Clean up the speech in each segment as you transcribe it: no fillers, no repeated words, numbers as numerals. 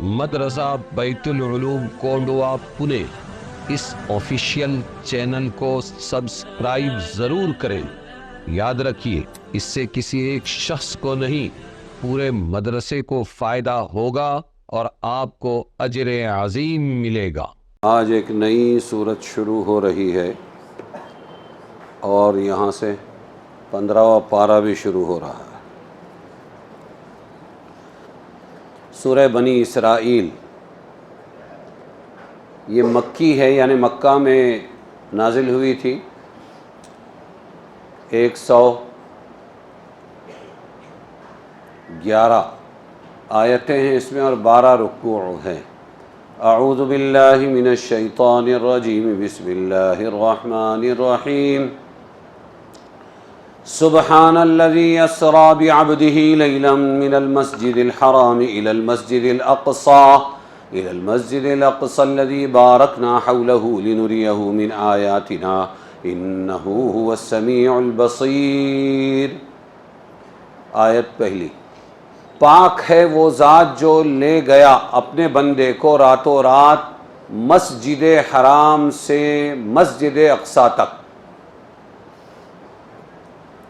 مدرسہ بیت العلوم کونڈوا پونے اس official channel کو سبسکرائب ضرور کریں۔ یاد رکھیے، اس سے کسی ایک شخص کو نہیں، پورے مدرسے کو فائدہ ہوگا اور آپ کو اجر عظیم ملے گا۔ آج ایک نئی سورت شروع ہو رہی ہے اور یہاں سے 15واں پارہ بھی شروع ہو رہا ہے۔ سورہ بنی اسرائیل یہ مکی ہے، یعنی مکہ میں نازل ہوئی تھی۔ 111 آیتیں ہیں اس میں اور 12 رکوع ہیں۔ اعوذ باللہ من الشیطان الرجیم، بسم اللہ الرحمن الرحیم۔ سبحان الذي اسرى بعبده ليلا من المسجد الحرام الى المسجد الاقصى الذي باركنا حوله لنريه من آياتنا انه هو السميع البصير۔ آیت پہلی، پاک ہے وہ ذات جو لے گیا اپنے بندے کو راتوں رات مسجد حرام سے مسجد اقصی تک۔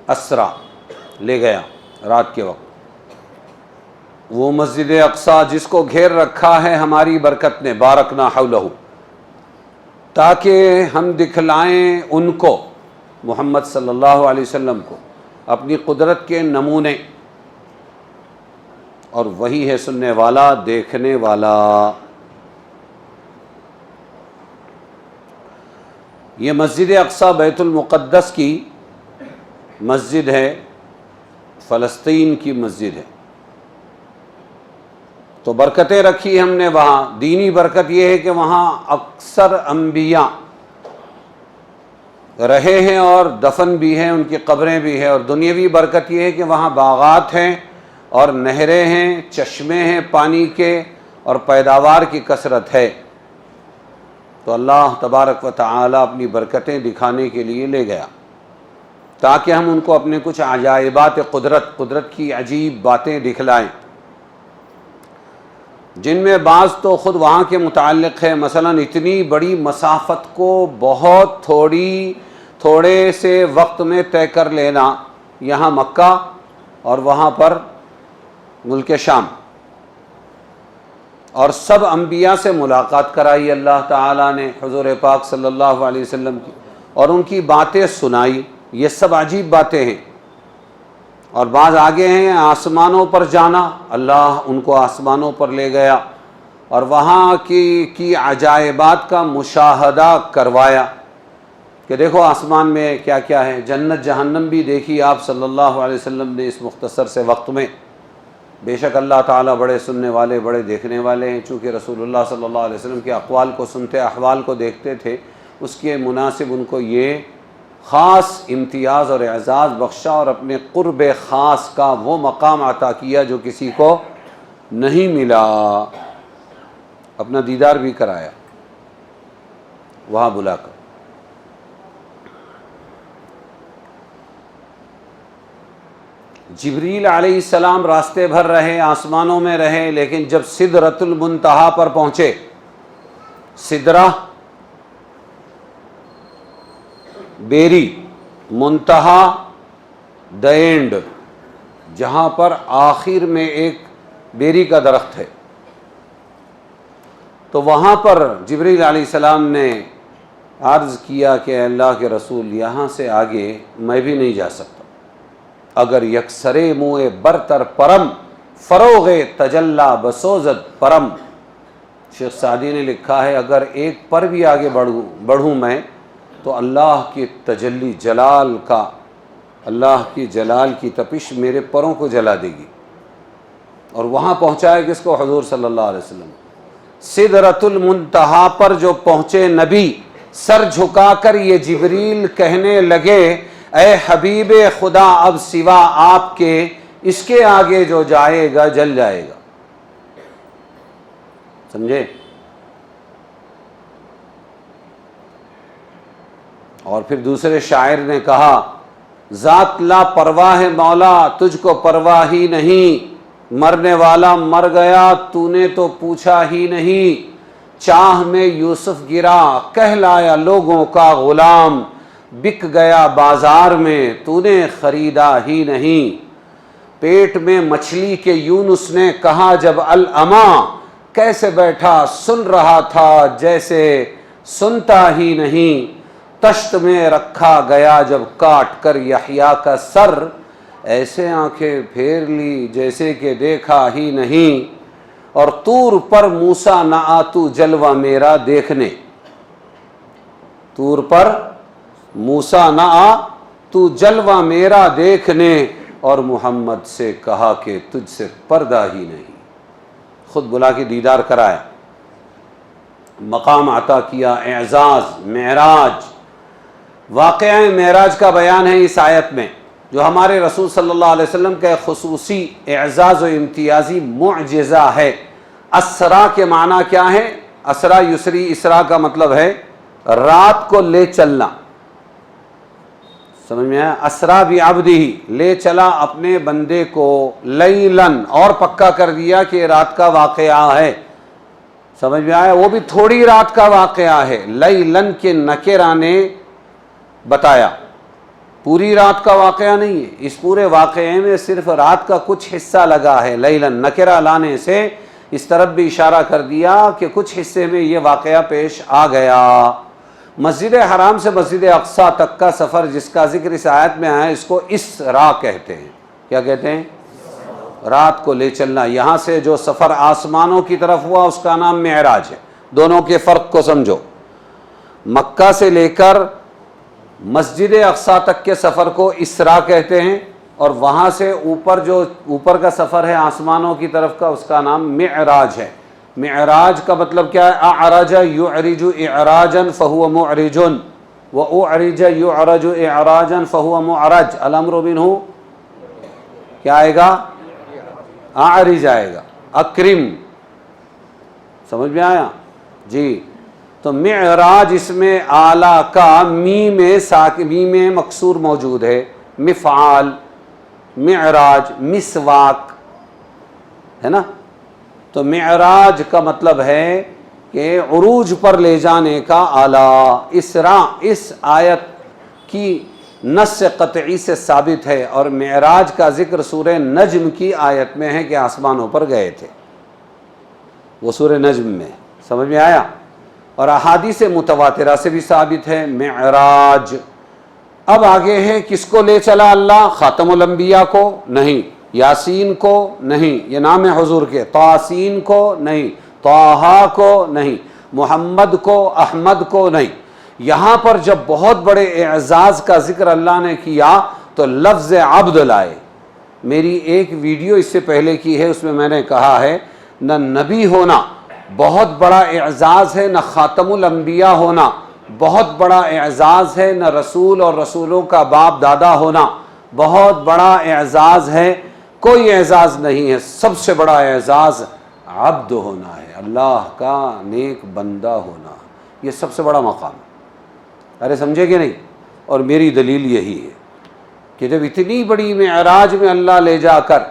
اسرا لے گیا رات کے وقت، وہ مسجد اقصی جس کو گھیر رکھا ہے ہماری برکت نے، بارکنا حولہ، تاکہ ہم دکھلائیں ان کو، محمد صلی اللہ علیہ وسلم کو، اپنی قدرت کے نمونے، اور وہی ہے سننے والا دیکھنے والا۔ یہ مسجد اقصی بیت المقدس کی مسجد ہے، فلسطین کی مسجد ہے، تو برکتیں رکھی ہم نے وہاں۔ دینی برکت یہ ہے کہ وہاں اکثر انبیاء رہے ہیں اور دفن بھی ہیں، ان کی قبریں بھی ہیں، اور دنیاوی برکت یہ ہے کہ وہاں باغات ہیں اور نہریں ہیں، چشمے ہیں پانی کے، اور پیداوار کی کثرت ہے۔ تو اللہ تبارک و تعالی اپنی برکتیں دکھانے کے لیے لے گیا تاکہ ہم ان کو اپنے کچھ عجائبات قدرت کی عجیب باتیں دکھلائیں، جن میں بعض تو خود وہاں کے متعلق ہے۔ مثلا اتنی بڑی مسافت کو بہت تھوڑے سے وقت میں طے کر لینا، یہاں مکہ اور وہاں پر ملک شام، اور سب انبیاء سے ملاقات کرائی اللہ تعالیٰ نے حضور پاک صلی اللہ علیہ وسلم کی، اور ان کی باتیں سنائی۔ یہ سب عجیب باتیں ہیں۔ اور بعض آگے ہیں آسمانوں پر جانا، اللہ ان کو آسمانوں پر لے گیا اور وہاں کی عجائبات کا مشاہدہ کروایا کہ دیکھو آسمان میں کیا کیا ہے۔ جنت جہنم بھی دیکھی آپ صلی اللہ علیہ وسلم نے اس مختصر سے وقت میں۔ بے شک اللہ تعالیٰ بڑے سننے والے، بڑے دیکھنے والے ہیں۔ چونکہ رسول اللہ صلی اللہ علیہ وسلم کے اقوال کو سنتے، احوال کو دیکھتے تھے، اس کے مناسب ان کو یہ خاص امتیاز اور اعزاز بخشا اور اپنے قرب خاص کا وہ مقام عطا کیا جو کسی کو نہیں ملا۔ اپنا دیدار بھی کرایا وہاں بلا کر۔ جبریل علیہ السلام راستے بھر رہے، آسمانوں میں رہے، لیکن جب سدرۃ المنتہا پر پہنچے، سدرہ بیری، منتہا دی اینڈ، جہاں پر آخر میں ایک بیری کا درخت ہے، تو وہاں پر جبریل علیہ السلام نے عرض کیا کہ اے اللہ کے رسول، یہاں سے آگے میں بھی نہیں جا سکتا۔ اگر یکسرے منہ برتر پرم، فروغ تجلا بسوزد پرم۔ شیخ سعدی نے لکھا ہے اگر ایک پر بھی آگے بڑھوں میں تو اللہ کی تجلی جلال کا، اللہ کی جلال کی تپش میرے پروں کو جلا دے گی۔ اور وہاں پہنچائے کس کو؟ حضور صلی اللہ علیہ وسلم۔ سدرۃ المنتہا پر جو پہنچے نبی، سر جھکا کر یہ جبریل کہنے لگے اے حبیب خدا، اب سوا آپ کے اس کے آگے جو جائے گا جل جائے گا۔ سمجھے؟ اور پھر دوسرے شاعر نے کہا ذات لا پرواہ مولا، تجھ کو پرواہ ہی نہیں، مرنے والا مر گیا تو نے تو پوچھا ہی نہیں، چاہ میں یوسف گرا کہلایا لوگوں کا غلام، بک گیا بازار میں تو نے خریدا ہی نہیں، پیٹ میں مچھلی کے یونس نے کہا جب الاما، کیسے بیٹھا سن رہا تھا جیسے سنتا ہی نہیں، تشت میں رکھا گیا جب کاٹ کر یحییٰ کا سر، ایسے آنکھیں پھیر لی جیسے کہ دیکھا ہی نہیں، اور طور پر موسیٰ نہ آ تو جلوہ میرا دیکھنے، طور پر موسیٰ نہ آ تو جلوہ میرا دیکھنے، اور محمد سے کہا کہ تجھ سے پردہ ہی نہیں، خود بلا کے دیدار کرایا، مقام عطا کیا، اعزاز، معراج۔ واقعہ معراج کا بیان ہے اس آیت میں، جو ہمارے رسول صلی اللہ علیہ وسلم کا ایک خصوصی اعزاز و امتیازی معجزہ ہے۔ اسرا کے معنی کیا ہے؟ اسرا یسری، اسرا کا مطلب ہے رات کو لے چلنا، سمجھ میں آیا؟ اسرا بعبدہ، لے چلا اپنے بندے کو، لیلاً، اور پکا کر دیا کہ رات کا واقعہ ہے، سمجھ میں آیا؟ وہ بھی تھوڑی رات کا واقعہ ہے، لیلاً کے نکرہ نے بتایا، پوری رات کا واقعہ نہیں ہے، اس پورے واقعے میں صرف رات کا کچھ حصہ لگا ہے، لیلاً نکرہ لانے سے اس طرف بھی اشارہ کر دیا کہ کچھ حصے میں یہ واقعہ پیش آ گیا۔ مسجد حرام سے مسجد اقصیٰ تک کا سفر جس کا ذکر اس آیت میں آیا اس کو اسراء کہتے ہیں۔ کیا کہتے ہیں؟ رات کو لے چلنا۔ یہاں سے جو سفر آسمانوں کی طرف ہوا اس کا نام معراج ہے۔ دونوں کے فرق کو سمجھو، مکہ سے لے کر مسجد اقصیٰ تک کے سفر کو اسراء کہتے ہیں، اور وہاں سے اوپر جو اوپر کا سفر ہے آسمانوں کی طرف کا اس کا نام معراج ہے۔ معراج کا مطلب کیا ہے؟ اعرج یعرج اعراجا فهو معرج واعرج یعرج اعراجا فهو معرج، الامر منه کیا آئے گا؟ اعرج آئے گا، اکرم، سمجھ میں آیا؟ جی، تو معراج اس میں اعلیٰ کا میم مکسور موجود ہے، مفعال، معراج، مسواک ہے نا، تو معراج کا مطلب ہے کہ عروج پر لے جانے کا اعلیٰ۔ اسراء اس آیت کی نص قطعی سے ثابت ہے، اور معراج کا ذکر سورہ نجم کی آیت میں ہے کہ آسمانوں پر گئے تھے، وہ سورہ نجم میں، سمجھ میں آیا؟ اور احادیث متواترہ سے بھی ثابت ہے معراج۔ اب آگے ہے کس کو لے چلا اللہ؟ خاتم الانبیاء کو نہیں، یاسین کو نہیں، یہ نام ہے حضور کے، طاسین کو نہیں، طٰہٰ کو نہیں، محمد کو، احمد کو نہیں۔ یہاں پر جب بہت بڑے اعزاز کا ذکر اللہ نے کیا تو لفظ عبد لائے۔ میری ایک ویڈیو اس سے پہلے کی ہے، اس میں میں نے کہا ہے نہ نبی ہونا بہت بڑا اعزاز ہے، نہ خاتم الانبیاء ہونا بہت بڑا اعزاز ہے، نہ رسول اور رسولوں کا باپ دادا ہونا بہت بڑا اعزاز ہے، کوئی اعزاز نہیں ہے۔ سب سے بڑا اعزاز عبد ہونا ہے، اللہ کا نیک بندہ ہونا، یہ سب سے بڑا مقام ہے۔ ارے سمجھے کہ نہیں؟ اور میری دلیل یہی ہے کہ جب اتنی بڑی معراج میں اللہ لے جا کر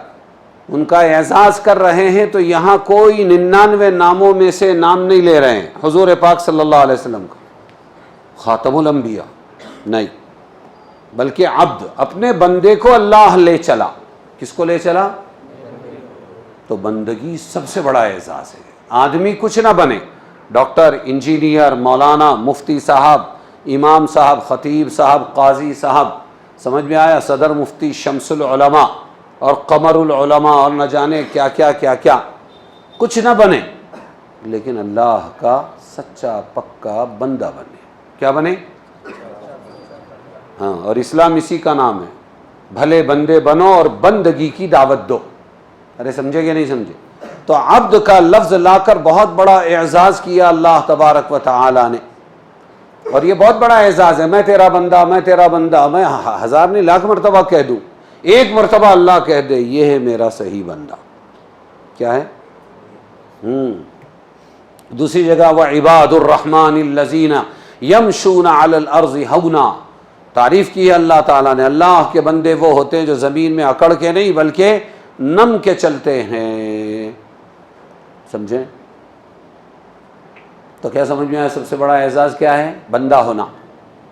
ان کا اعزاز کر رہے ہیں تو یہاں کوئی 99 ناموں میں سے نام نہیں لے رہے ہیں حضور پاک صلی اللہ علیہ وسلم کا، خاتم الانبیاء نہیں، بلکہ عبد، اپنے بندے کو اللہ لے چلا۔ کس کو لے چلا؟ تو بندگی سب سے بڑا اعزاز ہے۔ آدمی کچھ نہ بنے، ڈاکٹر، انجینئر، مولانا، مفتی صاحب، امام صاحب، خطیب صاحب، قاضی صاحب، سمجھ میں آیا؟ صدر مفتی، شمس العلماء اور قمر العلماء اور نہ جانے کیا کیا کیا کیا، کچھ نہ بنے لیکن اللہ کا سچا پکا بندہ بنے۔ کیا بنے؟ ہاں، اور اسلام اسی کا نام ہے، بھلے بندے بنو اور بندگی کی دعوت دو۔ ارے سمجھے کہ نہیں سمجھے؟ تو عبد کا لفظ لا کر بہت بڑا اعزاز کیا اللہ تبارک و تعالی نے، اور یہ بہت بڑا اعزاز ہے۔ میں تیرا بندہ، میں تیرا بندہ، میں 1000 نہیں لاکھ مرتبہ کہہ دوں، ایک مرتبہ اللہ کہہ دے یہ ہے میرا صحیح بندہ، کیا ہے؟ دوسری جگہ وعباد الرحمن الذین یمشون علی الارض ہونا، تعریف کی ہے اللہ تعالیٰ نے، اللہ کے بندے وہ ہوتے ہیں جو زمین میں اکڑ کے نہیں بلکہ نم کے چلتے ہیں. سمجھیں؟ تو کیا سمجھ میں آیا؟ سب سے بڑا اعزاز کیا ہے؟ بندہ ہونا.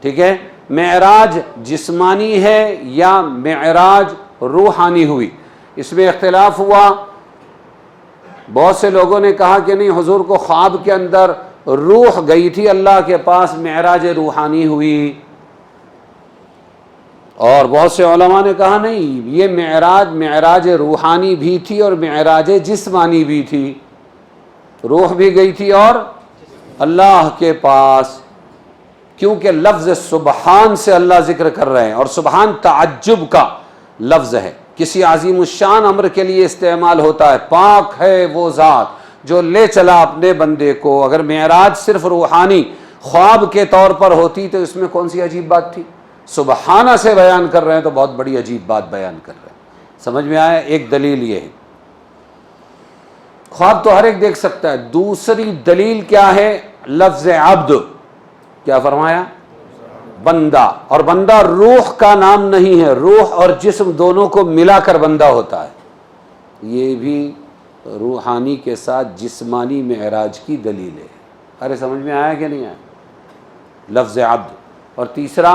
ٹھیک ہے. معراج جسمانی ہے یا معراج روحانی ہوئی؟ اس میں اختلاف ہوا. بہت سے لوگوں نے کہا کہ نہیں، حضور کو خواب کے اندر روح گئی تھی اللہ کے پاس، معراج روحانی ہوئی. اور بہت سے علماء نے کہا نہیں، یہ معراج روحانی بھی تھی اور معراج جسمانی بھی تھی. روح بھی گئی تھی اور اللہ کے پاس، کیونکہ لفظ سبحان سے اللہ ذکر کر رہے ہیں، اور سبحان تعجب کا لفظ ہے، کسی عظیم الشان امر کے لیے استعمال ہوتا ہے. پاک ہے وہ ذات جو لے چلا اپنے بندے کو. اگر معراج صرف روحانی خواب کے طور پر ہوتی تو اس میں کون سی عجیب بات تھی؟ سبحانہ سے بیان کر رہے ہیں تو بہت بڑی عجیب بات بیان کر رہے ہیں. سمجھ میں آیا؟ ایک دلیل یہ ہے. خواب تو ہر ایک دیکھ سکتا ہے. دوسری دلیل کیا ہے؟ لفظ عبد. کیا فرمایا؟ بندہ. اور بندہ روح کا نام نہیں ہے، روح اور جسم دونوں کو ملا کر بندہ ہوتا ہے. یہ بھی روحانی کے ساتھ جسمانی معراج کی دلیل ہے. ارے سمجھ میں آیا کہ نہیں آیا؟ لفظ عبد. اور تیسرا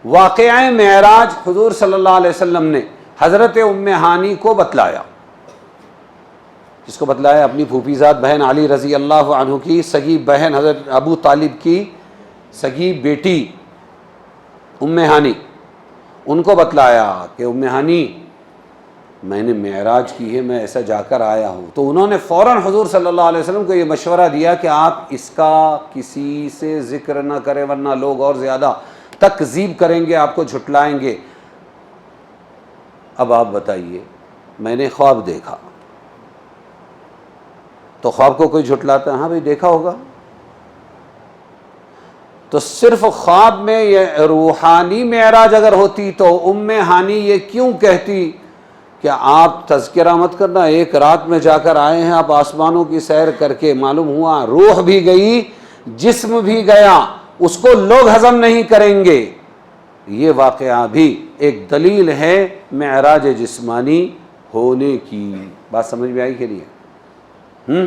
واقعہ معراج حضور صلی اللہ علیہ وسلم نے حضرت ام ہانی کو بتلایا. جس کو بتلایا؟ اپنی پھوپھی زاد بہن علی رضی اللہ عنہ کی سگی بہن حضرت ابو طالب کی سگی بیٹی ام ہانی. ان کو بتلایا کہ ام ہانی میں نے معراج کی ہے، میں ایسا جا کر آیا ہوں. تو انہوں نے فوراً حضور صلی اللہ علیہ وسلم کو یہ مشورہ دیا کہ آپ اس کا کسی سے ذکر نہ کریں، ورنہ لوگ اور زیادہ تکذیب کریں گے، آپ کو جھٹلائیں گے. اب آپ بتائیے، میں نے خواب دیکھا، تو خواب کو کوئی جھٹلاتا ہے؟ ہاں بھائی دیکھا ہوگا. تو صرف خواب میں یہ روحانی معراج اگر ہوتی تو ام ہانی یہ کیوں کہتی کہ آپ تذکرہ مت کرنا، ایک رات میں جا کر آئے ہیں آپ آسمانوں کی سیر کر کے، معلوم ہوا روح بھی گئی جسم بھی گیا، اس کو لوگ ہضم نہیں کریں گے. یہ واقعہ بھی ایک دلیل ہے معراج جسمانی ہونے کی. بات سمجھ میں آئی کہ نہیں؟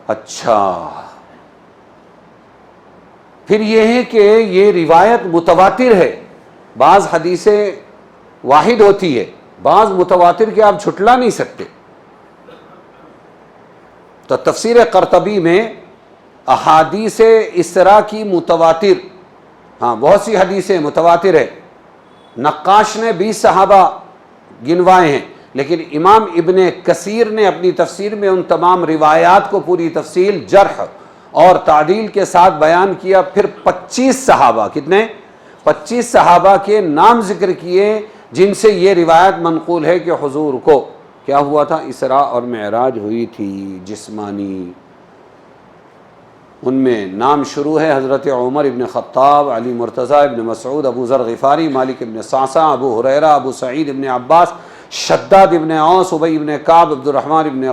اچھا، پھر یہ ہے کہ یہ روایت متواتر ہے. بعض حدیثیں واحد ہوتی ہے، بعض متواتر کے آپ جھٹلا نہیں سکتے. تو تفسیر قرطبی میں احادیث اسراء کی متواتر، ہاں بہت سی حدیثیں متواتر ہے. نقاش نے 20 صحابہ گنوائے ہیں، لیکن امام ابن کثیر نے اپنی تفسیر میں ان تمام روایات کو پوری تفصیل جرح اور تعدیل کے ساتھ بیان کیا. پھر 25 صحابہ، کتنے؟ 25 صحابہ کے نام ذکر کیے جن سے یہ روایت منقول ہے کہ حضور کو کیا ہوا تھا؟ اسراء اور معراج ہوئی تھی جسمانی. ان میں نام شروع ہے حضرت عمر ابن خطاب، علی مرتضی ابن مسعود، ابو ذر غفاری، مالک ابن صعصع، ابو ہریرہ، ابو سعید ابن عباس، شداد ابن اوس، ابی ابن کعب، عبد الرحمن ابن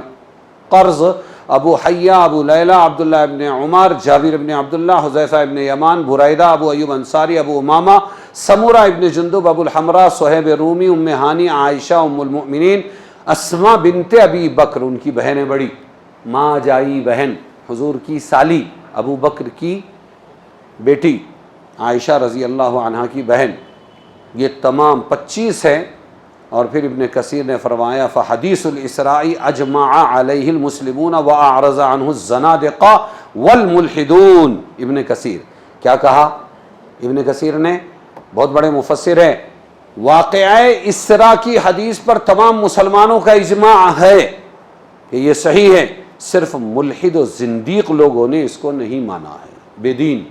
قرظ، ابو حیہ، ابو لیلہ، عبداللہ ابن عمر، جابر ابن عبداللہ، حذیفہ ابن یمان، بریدہ، ابو ایوب انصاری، ابو امامہ، سمورہ ابن جندب، ابو الحمراء، صہیب رومی، ام ہانی، عائشہ ام المؤمنین، اسماء بنت ابی بکر، ان کی بہنیں بڑی، ماں جائی بہن، حضور کی سالی، ابو بکر کی بیٹی عائشہ رضی اللہ عنہا کی بہن. یہ تمام 25 ہیں. اور پھر ابن کثیر نے فرمایا فحدیث الاسراء اجمع علیہ المسلمون واعرض عنہ الزنادقہ والملحدون. ابن کثیر کیا کہا؟ ابن کثیر نے، بہت بڑے مفسر ہیں، واقعہ اسراء کی حدیث پر تمام مسلمانوں کا اجماع ہے کہ یہ صحیح ہے، صرف ملحد و زندیق لوگوں نے اس کو نہیں مانا ہے. بے دین.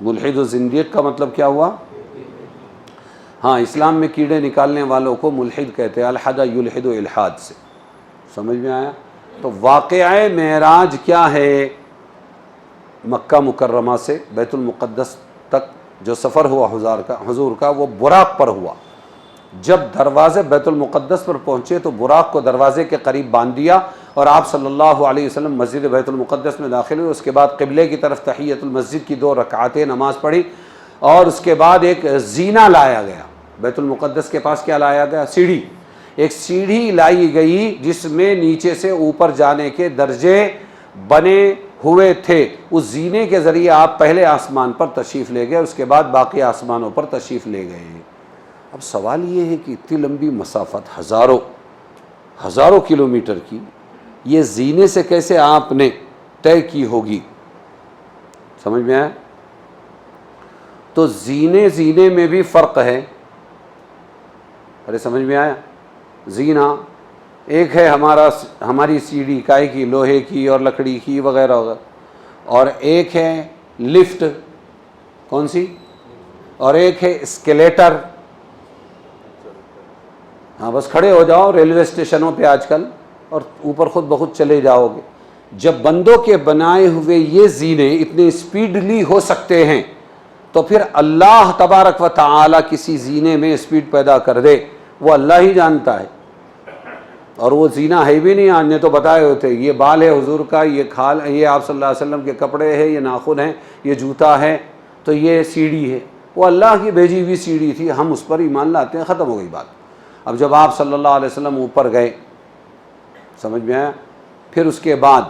ملحد و زندیق کا مطلب کیا ہوا؟ ہاں، اسلام میں کیڑے نکالنے والوں کو ملحد کہتے ہیں، الحد یلحد الحاد سے. سمجھ میں آیا؟ تو واقعہ معراج کیا ہے؟ مکہ مکرمہ سے بیت المقدس تک جو سفر ہوا حضور کا وہ براق پر ہوا. جب دروازے بیت المقدس پر پہنچے تو براق کو دروازے کے قریب باندھ دیا اور آپ صلی اللہ علیہ وسلم مسجد بیت المقدس میں داخل ہوئے. اس کے بعد قبلے کی طرف تحیۃ المسجد کی 2 رکعتیں نماز پڑھی اور اس کے بعد ایک زینہ لایا گیا. بیت المقدس کے پاس کیا لایا گیا؟ سیڑھی. ایک سیڑھی لائی گئی جس میں نیچے سے اوپر جانے کے درجے بنے ہوئے تھے. اس زینے کے ذریعے آپ پہلے آسمان پر تشریف لے گئے, اس کے بعد باقی آسمانوں پر تشریف لے گئے. اب سوال یہ ہے کہ اتنی لمبی مسافت ہزاروں کلومیٹر کی یہ زینے سے کیسے آپ نے طے کی ہوگی؟ سمجھ میں آیا؟ تو زینے میں بھی فرق ہے. ارے سمجھ میں آیا؟ زینہ ایک ہے ہماری سیڑھی کائے کی, لوہے کی اور لکڑی کی وغیرہ وغیرہ, اور ایک ہے لفٹ, کون سی؟ اور ایک ہے اسکیلیٹر. ہاں بس کھڑے ہو جاؤ ریلوے اسٹیشنوں پہ آج کل اور اوپر خود بخود چلے جاؤ گے. جب بندوں کے بنائے ہوئے یہ زینے اتنے اسپیڈلی ہو سکتے ہیں تو پھر اللہ تبارک و تعالی کسی زینے میں اسپیڈ پیدا کر دے, وہ اللہ ہی جانتا ہے. اور وہ زینہ ہے بھی نہیں, آج نے تو بتائے ہوتے یہ بال ہے حضور کا, یہ کھال, یہ آپ صلی اللہ علیہ وسلم کے کپڑے ہیں, یہ ناخن ہیں, یہ جوتا ہے, تو یہ سیڑھی ہے. وہ اللہ کی بھیجی ہوئی سیڑھی تھی, ہم اس پر ایمان لاتے ہیں, ختم ہو گئی بات. اب جب آپ صلی اللہ علیہ وسلم اوپر گئے, سمجھ میں آیا, پھر اس کے بعد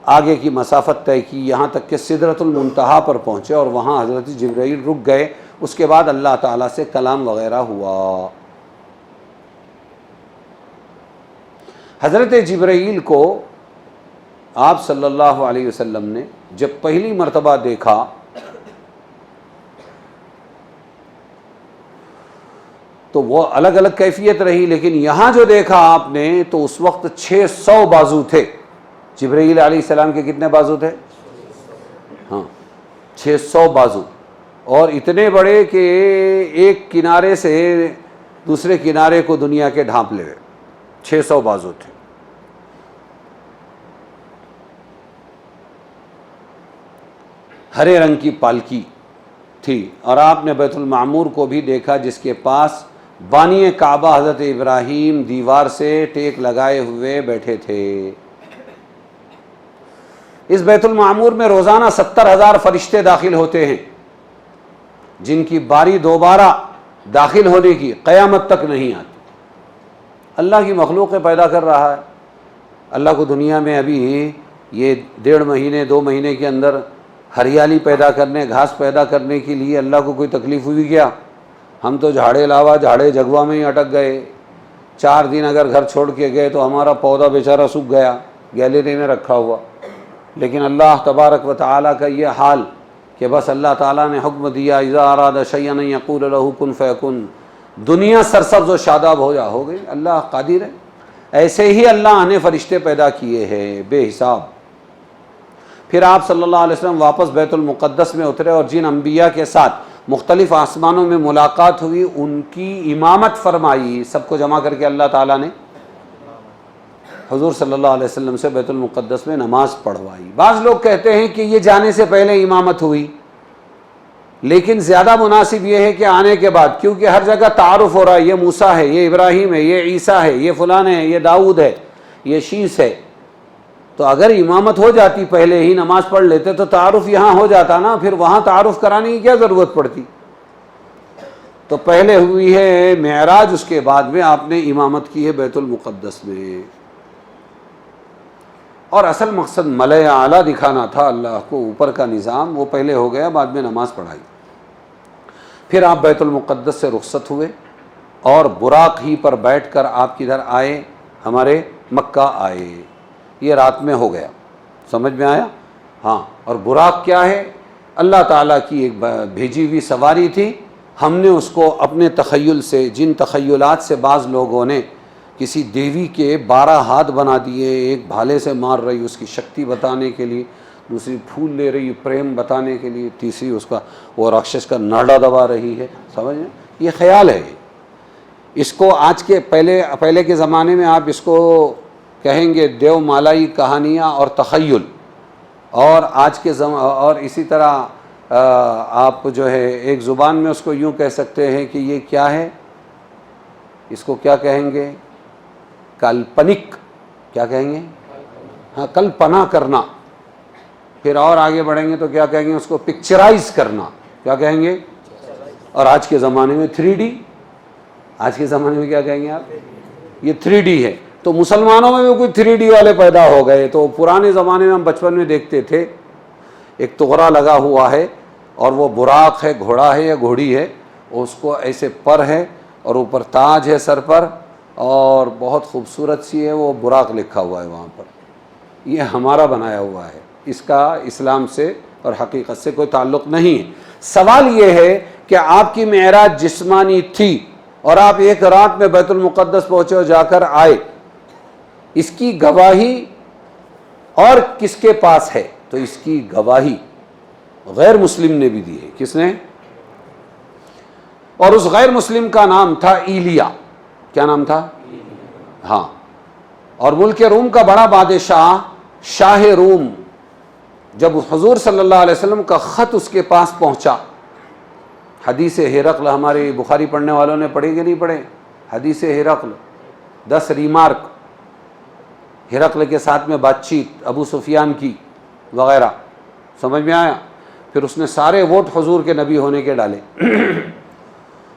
آگے کی مسافت طے کی یہاں تک کہ سدرۃ المنتہا پر پہنچے اور وہاں حضرت جبرائیل رک گئے. اس کے بعد اللہ تعالیٰ سے کلام وغیرہ ہوا. حضرت جبرائیل کو آپ صلی اللہ علیہ وسلم نے جب پہلی مرتبہ دیکھا تو وہ الگ الگ کیفیت رہی, لیکن یہاں جو دیکھا آپ نے تو اس وقت 600 بازو تھے. جبرائیل علیہ السلام کے کتنے بازو تھے؟ ہاں 600 بازو, اور اتنے بڑے کہ ایک کنارے سے دوسرے کنارے کو دنیا کے ڈھانپ لے. 600 بازو تھے. ہرے رنگ کی پالکی تھی, اور آپ نے بیت المعمور کو بھی دیکھا جس کے پاس بانی کعبہ حضرت ابراہیم دیوار سے ٹیک لگائے ہوئے بیٹھے تھے. اس بیت المعمور میں روزانہ 70,000 فرشتے داخل ہوتے ہیں جن کی باری دوبارہ داخل ہونے کی قیامت تک نہیں آتی. اللہ کی مخلوق پیدا کر رہا ہے. اللہ کو دنیا میں ابھی یہ 1.5 مہینے 2 مہینے کے اندر ہریالی پیدا کرنے, گھاس پیدا کرنے کے لیے اللہ کو کوئی تکلیف ہوئی کیا؟ ہم تو جھاڑے لاوا جھاڑے جگوا میں ہی اٹک گئے. 4 دن اگر گھر چھوڑ کے گئے تو ہمارا پودا بیچارہ سوکھ گیا گیلری میں رکھا ہوا. لیکن اللہ تبارک و تعالیٰ کا یہ حال کہ بس اللہ تعالیٰ نے حکم دیا اذا اراد شیئا ان یقول له کن فیکن, دنیا سرسبز و شاداب ہو گئی. اللہ قادر ہے. ایسے ہی اللہ نے فرشتے پیدا کیے ہیں بے حساب. پھر آپ صلی اللہ علیہ وسلم واپس بیت المقدس میں اترے اور جن انبیاء کے ساتھ مختلف آسمانوں میں ملاقات ہوئی ان کی امامت فرمائی. سب کو جمع کر کے اللہ تعالیٰ نے حضور صلی اللہ علیہ وسلم سے بیت المقدس میں نماز پڑھوائی. بعض لوگ کہتے ہیں کہ یہ جانے سے پہلے امامت ہوئی, لیکن زیادہ مناسب یہ ہے کہ آنے کے بعد, کیونکہ ہر جگہ تعارف ہو رہا ہے, یہ موسیٰ ہے, یہ ابراہیم ہے, یہ عیسیٰ ہے, یہ فلان ہے, یہ داؤد ہے, یہ شیس ہے. تو اگر امامت ہو جاتی پہلے ہی نماز پڑھ لیتے تو تعارف یہاں ہو جاتا نا, پھر وہاں تعارف کرانے کی کیا ضرورت پڑتی. تو پہلے ہوئی ہے معراج, اس کے بعد میں آپ نے امامت کی ہے بیت المقدس میں. اور اصل مقصد ملأ اعلیٰ دکھانا تھا اللہ کو, اوپر کا نظام وہ پہلے ہو گیا, بعد میں نماز پڑھائی. پھر آپ بیت المقدس سے رخصت ہوئے اور براق ہی پر بیٹھ کر آپ کدھر آئے؟ ہمارے مکہ آئے. یہ رات میں ہو گیا. سمجھ میں آیا؟ ہاں. اور براق کیا ہے؟ اللہ تعالیٰ کی ایک بھیجی ہوئی سواری تھی. ہم نے اس کو اپنے تخیل سے, جن تخیلات سے بعض لوگوں نے کسی دیوی کے 12 ہاتھ بنا دیے, ایک بھالے سے مار رہی اس کی شکتی بتانے کے لیے, دوسری پھول لے رہی پریم بتانے کے لیے, تیسری اس کا وہ راکشس کا ناڈا دبا رہی ہے. سمجھیں, یہ خیال ہے. اس کو آج کے پہلے کے زمانے میں آپ اس کو کہیں گے دیو مالائی کہانیاں اور تخیل, اور آج کے اور اسی طرح آپ جو ہے ایک زبان میں اس کو یوں کہہ سکتے ہیں کہ یہ کیا ہے, اس کو کیا کہیں گے؟ کلپنک. کیا کہیں گے؟ ہاں, کلپنا کرنا. پھر اور آگے بڑھیں گے تو کیا کہیں گے اس کو؟ پکچرائز کرنا. کیا کہیں گے؟ اور آج کے زمانے میں 3D آج کے زمانے میں کیا کہیں گے آپ؟ یہ 3D ہے. تو مسلمانوں میں بھی کوئی 3D والے پیدا ہو گئے. تو پرانے زمانے میں ہم بچپن میں دیکھتے تھے ایک تغرا لگا ہوا ہے اور وہ براق ہے, گھوڑا ہے یا گھوڑی ہے, اس کو ایسے پر ہے اور اوپر تاج ہے سر پر اور بہت خوبصورت سی ہے, وہ براق لکھا ہوا ہے وہاں پر. یہ ہمارا بنایا ہوا ہے, اس کا اسلام سے اور حقیقت سے کوئی تعلق نہیں ہے. سوال یہ ہے کہ آپ کی معراج جسمانی تھی اور آپ ایک رات میں بیت المقدس پہنچے اور جا کر آئے, اس کی گواہی اور کس کے پاس ہے؟ تو اس کی گواہی غیر مسلم نے بھی دی ہے. کس نے؟ اور اس غیر مسلم کا نام تھا ایلیا. کیا نام تھا؟ ہاں. اور ملک روم کا بڑا بادشاہ شاہ روم, جب حضور صلی اللہ علیہ وسلم کا خط اس کے پاس پہنچا, حدیث ہرقل ہمارے بخاری پڑھنے والوں نے پڑھی کہ نہیں پڑھے؟ حدیث ہرقل 10 ریمارک ہرقل کے ساتھ میں بات چیت ابو سفیان کی وغیرہ, سمجھ میں آیا؟ پھر اس نے سارے ووٹ حضور کے نبی ہونے کے ڈالے.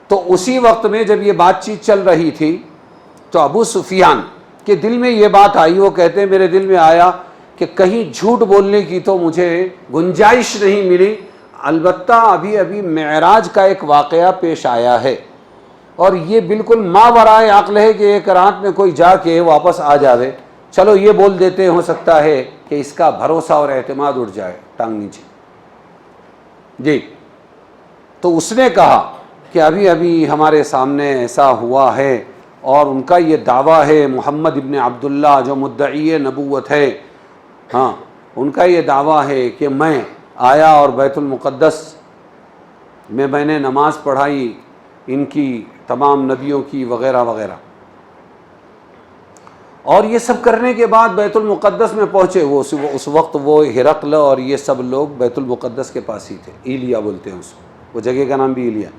تو اسی وقت میں جب یہ بات چیت چل رہی تھی تو ابو سفیان کے دل میں یہ بات آئی. وہ کہتے ہیں میرے دل میں آیا کہ کہیں جھوٹ بولنے کی تو مجھے گنجائش نہیں ملی, البتہ ابھی ابھی معراج کا ایک واقعہ پیش آیا ہے اور یہ بالکل ماورائے عقل ہے کہ ایک رات میں کوئی جا کے واپس آ جاوے. چلو یہ بول دیتے, ہو سکتا ہے کہ اس کا بھروسہ اور اعتماد اٹھ جائے ٹانگ نیچے. جی. تو اس نے کہا کہ ابھی ابھی ہمارے سامنے ایسا ہوا ہے اور ان کا یہ دعویٰ ہے, محمد ابن عبداللہ جو مدعی نبوت ہے, ہاں, ان کا یہ دعویٰ ہے کہ میں آیا اور بیت المقدس میں نے نماز پڑھائی ان کی تمام نبیوں کی وغیرہ وغیرہ, اور یہ سب کرنے کے بعد بیت المقدس میں پہنچے. وہ اس وقت وہ ہرقل اور یہ سب لوگ بیت المقدس کے پاس ہی تھے. ایلیا بولتے ہیں اس کو, وہ جگہ کا نام بھی ایلیا.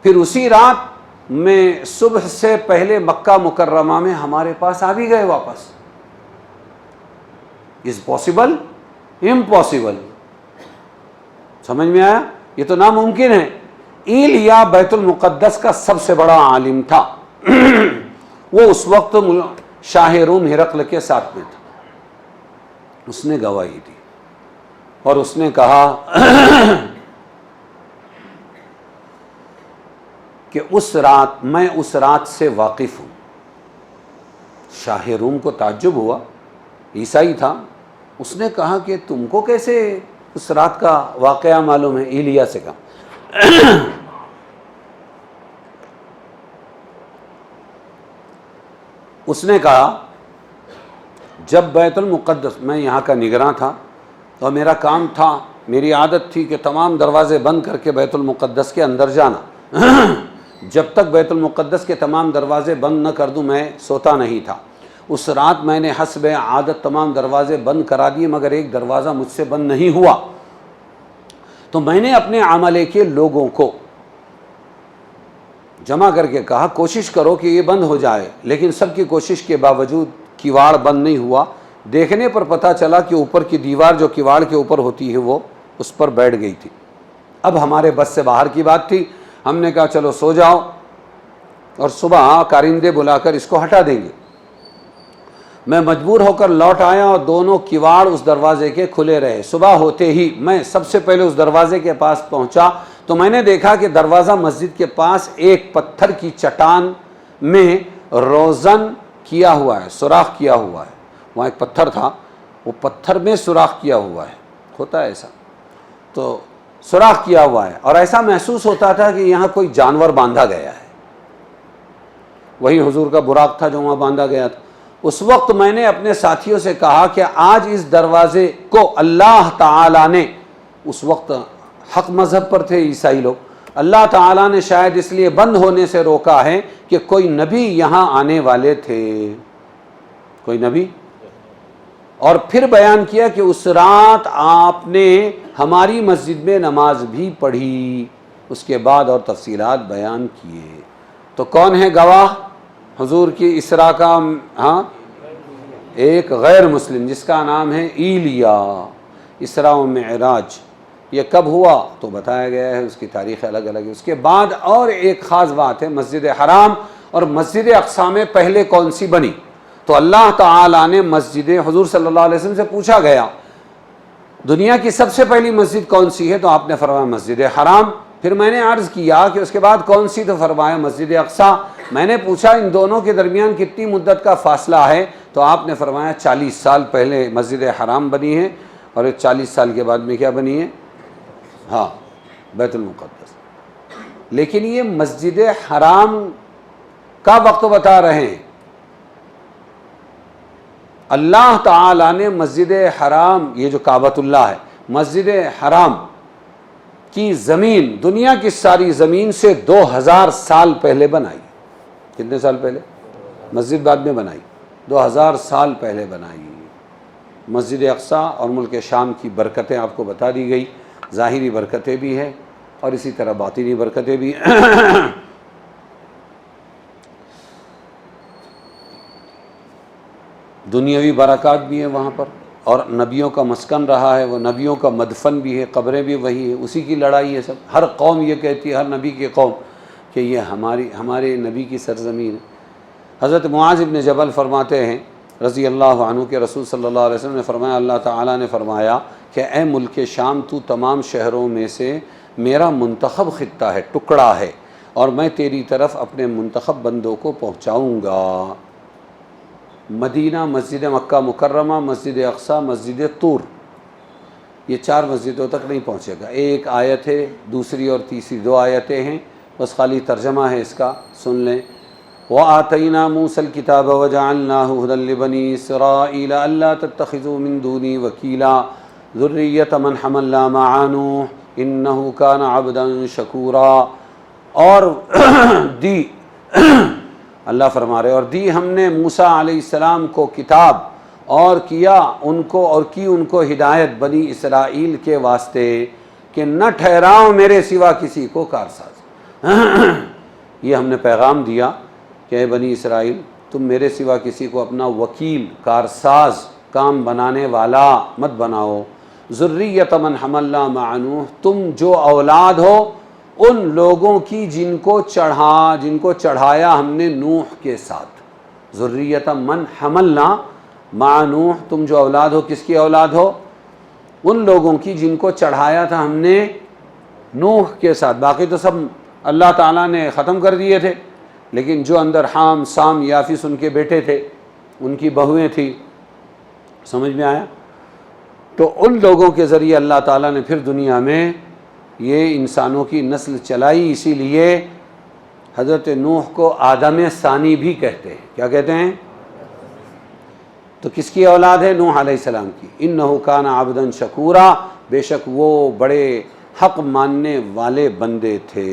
پھر اسی رات میں صبح سے پہلے مکہ مکرمہ میں ہمارے پاس آ بھی گئے واپس. Is possible? امپاسبل. سمجھ میں آیا؟ یہ تو ناممکن ہے. ایلیا بیت المقدس کا سب سے بڑا عالم تھا. وہ اس وقت شاہ روم ہرقل کے ساتھ میں تھا. اس نے گواہی دی اور اس نے کہا کہ میں اس رات سے واقف ہوں. شاہ روم کو تعجب ہوا, عیسائی تھا. اس نے کہا کہ تم کو کیسے اس رات کا واقعہ معلوم ہے؟ ایلیا سے کہا. اس نے کہا جب بیت المقدس, میں یہاں کا نگراں تھا اور میرا کام تھا, میری عادت تھی کہ تمام دروازے بند کر کے بیت المقدس کے اندر جانا. جب تک بیت المقدس کے تمام دروازے بند نہ کر دوں میں سوتا نہیں تھا. اس رات میں نے حسب عادت تمام دروازے بند کرا دیے, مگر ایک دروازہ مجھ سے بند نہیں ہوا. تو میں نے اپنے عملے کے لوگوں کو جمع کر کے کہا کوشش کرو کہ یہ بند ہو جائے, لیکن سب کی کوشش کے باوجود کیواڑ بند نہیں ہوا. دیکھنے پر پتہ چلا کہ اوپر کی دیوار جو کیواڑ کے اوپر ہوتی ہے وہ اس پر بیٹھ گئی تھی. اب ہمارے بس سے باہر کی بات تھی. ہم نے کہا چلو سو جاؤ اور صبح کارندے بلا کر اس کو ہٹا دیں گے. میں مجبور ہو کر لوٹ آیا اور دونوں کیواڑ اس دروازے کے کھلے رہے. صبح ہوتے ہی میں سب سے پہلے اس دروازے کے پاس پہنچا تو میں نے دیکھا کہ دروازہ مسجد کے پاس ایک پتھر کی چٹان میں روزن کیا ہوا ہے, سوراخ کیا ہوا ہے. وہاں ایک پتھر تھا, وہ پتھر میں سوراخ کیا ہوا ہے, ہوتا ہے ایسا, تو سوراخ کیا ہوا ہے اور ایسا محسوس ہوتا تھا کہ یہاں کوئی جانور باندھا گیا ہے. وہی حضور کا براق تھا جو وہاں باندھا گیا تھا. اس وقت میں نے اپنے ساتھیوں سے کہا کہ آج اس دروازے کو اللہ تعالیٰ نے, اس وقت حق مذہب پر تھے عیسائی لوگ, اللہ تعالیٰ نے شاید اس لیے بند ہونے سے روکا ہے کہ کوئی نبی یہاں آنے والے تھے, کوئی نبی. اور پھر بیان کیا کہ اس رات آپ نے ہماری مسجد میں نماز بھی پڑھی. اس کے بعد اور تفصیلات بیان کیے. تو کون ہے گواہ حضور کی اسراء کا؟ ہاں, ایک غیر مسلم جس کا نام ہے ایلیا. اسراء و معراج یہ کب ہوا تو بتایا گیا ہے, اس کی تاریخ الگ الگ ہے. اس کے بعد اور ایک خاص بات ہے, مسجد حرام اور مسجد اقصی میں پہلے کون سی بنی؟ تو اللہ تعالیٰ نے مسجد، حضور صلی اللہ علیہ وسلم سے پوچھا گیا دنیا کی سب سے پہلی مسجد کون سی ہے؟ تو آپ نے فرمایا مسجد حرام۔ پھر میں نے عرض کیا کہ اس کے بعد کون سی؟ تو فرمایا مسجد اقصی۔ میں نے پوچھا ان دونوں کے درمیان کتنی مدت کا فاصلہ ہے؟ تو آپ نے فرمایا 40 سال پہلے مسجد حرام بنی ہے اور 40 سال کے بعد میں کیا بنی ہے؟ ہاں، بیت المقدس۔ لیکن یہ مسجد حرام کا وقت بتا رہے ہیں۔ اللہ تعالیٰ نے مسجد حرام، یہ جو کعبۃ اللہ ہے، مسجد حرام کی زمین دنیا کی ساری زمین سے 2000 سال پہلے بنائی۔ کتنے سال پہلے؟ مسجد بعد میں بنائی، 2000 سال پہلے بنائی۔ مسجد اقصی اور ملک شام کی برکتیں آپ کو بتا دی گئی، ظاہری برکتیں بھی ہیں اور اسی طرح باطنی برکتیں بھی ہیں۔ دنیاوی برکات بھی ہیں وہاں پر، اور نبیوں کا مسکن رہا ہے، وہ نبیوں کا مدفن بھی ہے، قبریں بھی وہی ہیں، اسی کی لڑائی ہے سب۔ ہر قوم یہ کہتی ہے، ہر نبی کی قوم، کہ یہ ہمارے نبی کی سرزمین ہے۔ حضرت معاذ بن جبل فرماتے ہیں رضی اللہ عنہ کہ رسول صلی اللہ علیہ وسلم نے فرمایا، اللہ تعالیٰ نے فرمایا کہ اے ملک شام، تو تمام شہروں میں سے میرا منتخب خطہ ہے، ٹکڑا ہے، اور میں تیری طرف اپنے منتخب بندوں کو پہنچاؤں گا۔ مدینہ، مسجد مکہ مکرمہ، مسجد اقصی، مسجد طور، یہ 4 مسجدوں تک نہیں پہنچے گا۔ ایک آیت ہے، دوسری اور تیسری 2 آیتیں ہیں، بس خالی ترجمہ ہے اس کا، سن لیں۔ وَآتَيْنَا مُوسَى الْكِتَابَ وَجَعَلْنَاهُ هُدًى لِبَنِي إِسْرَائِيلَ أَلَّا تَتَّخِذُوا مِن دُونِي وَكِيلًا ذُرِّيَّةَ مَنْ حَمَلْنَا مَعَ نُوحٍ إِنَّهُ كَانَ عَبْدًا شَكُورًا۔ اور دی اللہ فرما رہے، اور دی ہم نے موسیٰ علیہ السلام کو کتاب، اور کیا ان کو، اور کی ان کو ہدایت بنی اسرائیل کے واسطے کہ نہ ٹھہراؤ میرے سوا کسی کو کارساز۔ یہ ہم نے پیغام دیا کہ اے بنی اسرائیل، تم میرے سوا کسی کو اپنا وکیل، کارساز، کام بنانے والا مت بناؤ۔ ذریۃ من حملنا مع نوح، تم جو اولاد ہو ان لوگوں کی جن کو چڑھایا ہم نے نوح کے ساتھ۔ ذریۃ من حملنا مع نوح، تم جو اولاد ہو، کس کی اولاد ہو؟ ان لوگوں کی جن کو چڑھایا تھا ہم نے نوح کے ساتھ۔ باقی تو سب اللہ تعالیٰ نے ختم کر دیے تھے، لیکن جو اندر حام، سام، یافس ان کے بیٹے تھے، ان کی بہویں تھیں، سمجھ میں آیا؟ تو ان لوگوں کے ذریعے اللہ تعالیٰ نے پھر دنیا میں یہ انسانوں کی نسل چلائی۔ اسی لیے حضرت نوح کو آدم ثانی بھی کہتے ہیں۔ کیا کہتے ہیں؟ تو کس کی اولاد ہے؟ نوح علیہ السلام کی۔ انہ کان عبدا شکورا، بے شک وہ بڑے حق ماننے والے بندے تھے۔